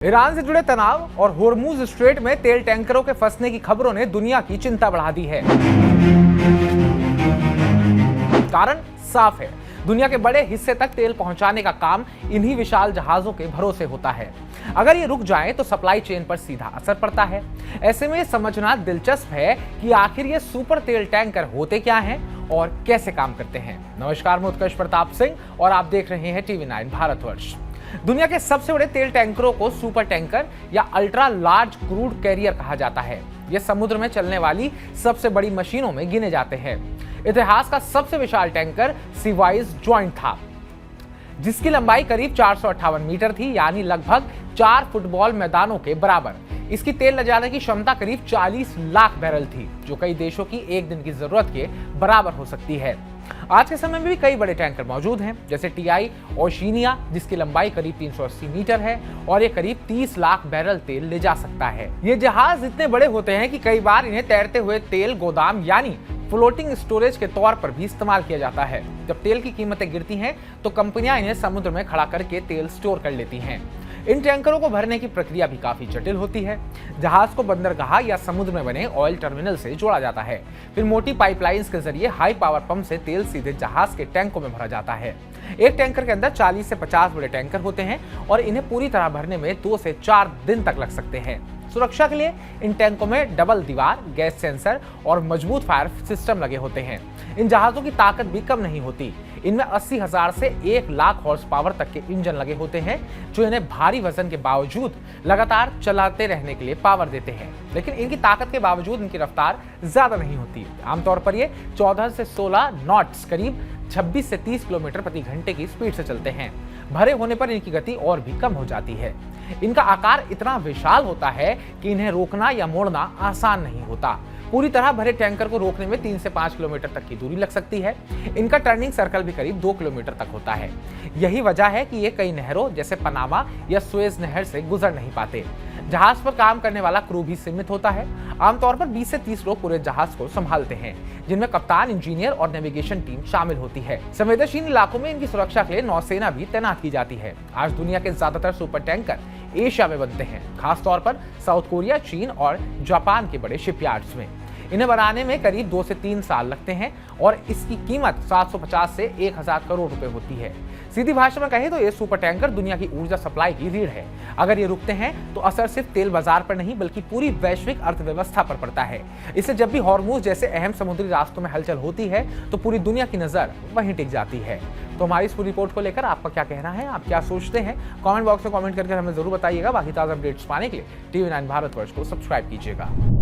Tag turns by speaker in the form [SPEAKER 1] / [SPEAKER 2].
[SPEAKER 1] Iran से जुड़े तनाव और होर्मुज स्ट्रेट में तेल टैंकरों के फंसने की खबरों ने दुनिया की चिंता बढ़ा दी है। कारण साफ है, दुनिया के बड़े हिस्से तक तेल पहुंचाने का काम इन्हीं विशाल जहाजों के भरोसे होता है। अगर ये रुक जाएं तो सप्लाई चेन पर सीधा असर पड़ता है। ऐसे में समझना दिलचस्प है कि आखिर ये सुपर तेल टैंकर होते क्या हैं और कैसे काम करते हैं। नमस्कार, मैं उत्कर्ष प्रताप सिंह और आप देख रहे हैं TV9 भारतवर्ष। दुनिया के सबसे बड़े तेल टैंकरों को सुपर टैंकर या अल्ट्रा लार्ज क्रूड कैरियर कहा जाता है। ये समुद्र में चलने वाली सबसे बड़ी मशीनों में गिने जाते हैं। इतिहास का सबसे विशाल टैंकर सीवाइज जॉइंट था, जिसकी लंबाई करीब 458 मीटर थी, यानी लगभग 4 फुटबॉल मैदानों के बराबर। इसकी तेल ले जाने की क्षमता करीब 40 लाख बैरल थी, जो कई देशों की एक दिन की जरूरत के बराबर हो सकती है। आज के समय में भी कई बड़े टैंकर मौजूद हैं, जैसे टीआई ओशिनिया, जिसकी लंबाई करीब 380 मीटर है और ये करीब 30 लाख बैरल तेल ले जा सकता है। ये जहाज इतने बड़े होते हैं कि कई बार इन्हें तैरते हुए तेल गोदाम यानी फ्लोटिंग स्टोरेज के तौर पर भी इस्तेमाल किया जाता है। जब तेल की कीमतें गिरती हैं तो कंपनियां इन्हें समुद्र में खड़ा करके तेल स्टोर कर लेती हैं। इन टैंकरों को भरने की प्रक्रिया भी काफी जटिल होती है। जहाज को बंदरगाह या समुद्र में बने ऑयल टर्मिनल से जोड़ा जाता है, फिर मोटी पाइपलाइंस के जरिए हाई पावर पंप से तेल सीधे जहाज के टैंकों में भरा जाता है। एक टैंकर के अंदर 40 से 50 बड़े टैंकर होते हैं और इन्हें पूरी तरह भरने में 2 से 4 दिन तक लग सकते हैं। सुरक्षा के लिए इन टैंकों में डबल दीवार, गैस सेंसर और मजबूत फायर सिस्टम लगे होते हैं। इन जहाजों की ताकत भी कम नहीं होती। इनमें 80,000 से 1 लाख हॉर्स पावर तक के इंजन लगे होते हैं, जो इन्हें भारी वजन के बावजूद लगातार चलाते रहने के लिए पावर देते हैं। लेकिन इनकी ताकत के बावजूद इनकी रफ्तार ज्यादा नहीं होती। आमतौर पर ये 14 से 16 नॉट्स, करीब 26 से 30 किलोमीटर प्रति घंटे की स्पीड से चलते हैं। भरे होने पर इनकी गति और भी कम हो जाती है। इनका आकार इतना विशाल होता है कि इन्हें रोकना या मोड़ना आसान नहीं होता। पूरी तरह भरे टैंकर को रोकने में 3 से 5 किलोमीटर तक की दूरी लग सकती है। इनका टर्निंग सर्कल भी करीब 2 किलोमीटर तक होता है। यही वजह है कि ये कई नहरों जैसे पनामा या सुएज नहर से गुजर नहीं पाते। जहाज पर काम करने वाला क्रू भी सीमित होता है। आमतौर पर 20 से 30 लोग पूरे जहाज को संभालते हैं, जिनमें कप्तान, इंजीनियर और नेविगेशन टीम शामिल होती है। संवेदनशील इलाकों में इनकी सुरक्षा के लिए नौसेना भी तैनात की जाती है। आज दुनिया के ज्यादातर सुपर टैंकर एशिया में बनते हैं, खासतौर पर साउथ कोरिया, चीन और जापान के बड़े शिपयार्ड्स में। इन्हें बनाने में करीब 2 से 3 साल लगते हैं और इसकी कीमत 750 से 1000 करोड़ रुपए होती है। सीधी भाषा में कहें तो ये सुपर टैंकर दुनिया की ऊर्जा सप्लाई की रीढ़ है। अगर ये रुकते हैं तो असर सिर्फ तेल बाजार पर नहीं बल्कि पूरी वैश्विक अर्थव्यवस्था पर पड़ता है। इससे जब भी हॉर्मुज जैसे अहम समुद्री रास्तों में हलचल होती है तो पूरी दुनिया की नजर वहीं टिक जाती है। तो हमारी इस पूरी रिपोर्ट को लेकर आपका क्या कहना है, आप क्या सोचते हैं, कमेंट बॉक्स में कमेंट करके हमें जरूर बताइएगा। बाकी ताज़ा अपडेट्स पाने के लिए TV9 भारतवर्ष को सब्सक्राइब कीजिएगा।